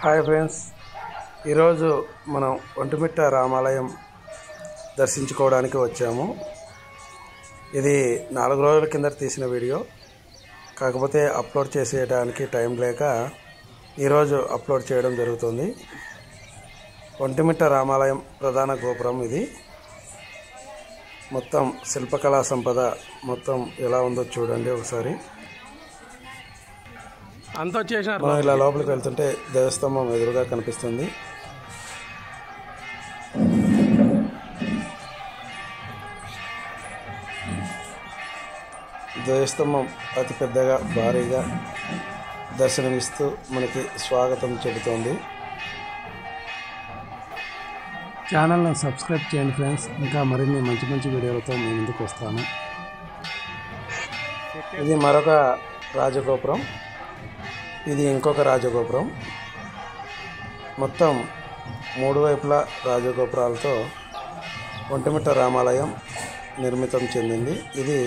Hi friends, ఈరోజు మనం ఒంటిమిట్ట రామాలయం దర్శించుకోవడానికి వచ్చాము. ఇది 4 రోజుల కింద తీసిన వీడియో, కాకపోతే అప్లోడ్ చేసేయడానికి టైం లేక ఈరోజు అప్లోడ్ చేయడం జరుగుతుంది. ఒంటిమిట్ట రామాలయం ప్రధాన గోపురం ఇది. మొత్తం శిల్పకళా సంపద మొత్తం ఎలా ఉందో చూడండి ఒకసారి. అంత వచ్చేసారు. మనం ఇలా లోపలికి వెళ్తుంటే దేవస్తంభం ఎదురుగా కనిపిస్తుంది. దేవస్తంభం అతి పెద్దగా భారీగా దర్శనమిస్తూ మనకి స్వాగతం చెబుతోంది. ఛానల్ని సబ్స్క్రైబ్ చేయండి ఫ్రెండ్స్. ఇంకా మరిన్ని మంచి మంచి వీడియోలతో మీ ముందుకు వస్తాను. ఇది మరొక రాజగోపురం, ఇది ఇంకొక రాజగోపురం. మొత్తం 3 వైపులా రాజగోపురాలతో ఒంటిమిట్ట రామాలయం నిర్మితం చెందింది. ఇది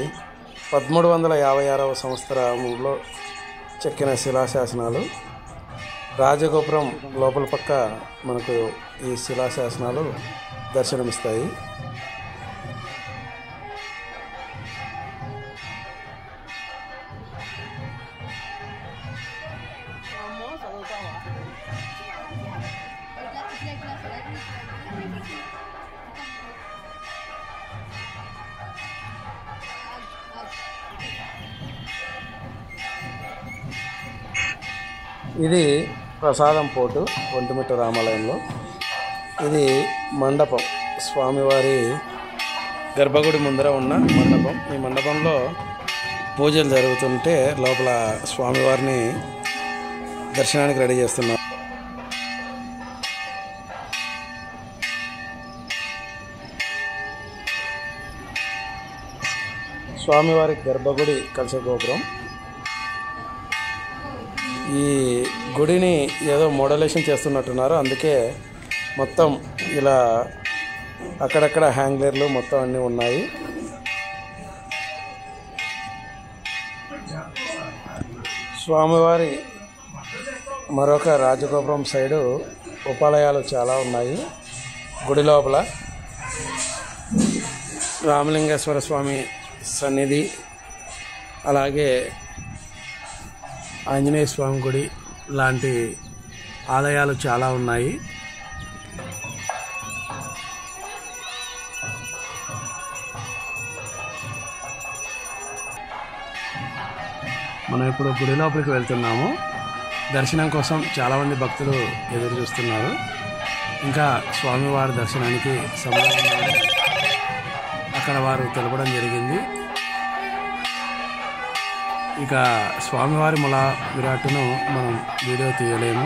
1356వ సంవత్సరంలో చెక్కిన శిలాశాసనాలు. రాజగోపురం లోపల పక్క మనకు ఈ శిలాశాసనాలు దర్శనమిస్తాయి. ఇది ప్రసాదం పోటు ఒంటిమిట్ట రామాలయంలో. ఇది మండపం, స్వామివారి గర్భగుడి ముందర ఉన్న మండపం. ఈ మండపంలో పూజలు జరుగుతుంటే లోపల స్వామివారిని దర్శనానికి రెడీ చేస్తున్నారు. స్వామివారి గర్భగుడి కలశ గోపురం. ఈ గుడిని ఏదో మోడలేషన్ చేస్తున్నట్టున్నారు, అందుకే మొత్తం ఇలా అక్కడక్కడ హ్యాంగ్లర్లు మొత్తం అన్నీ ఉన్నాయి. స్వామివారి మరొక రాజగోపురం సైడు ఉపాలయాలు చాలా ఉన్నాయి. గుడి లోపల రామలింగేశ్వర స్వామి సన్నిధి, అలాగే ఆంజనేయ స్వామి గుడి లాంటి ఆలయాలు చాలా ఉన్నాయి. మనం ఇప్పుడు గుడి లోపలికి వెళ్తున్నాము. దర్శనం కోసం చాలామంది భక్తులు ఎదురు చూస్తున్నారు. ఇంకా స్వామివారి దర్శనానికి సమయం అక్కడ వారు తెలపడం జరిగింది. ఇక స్వామివారి మూల విరాట్ను మనం వీడియో తీయలేము.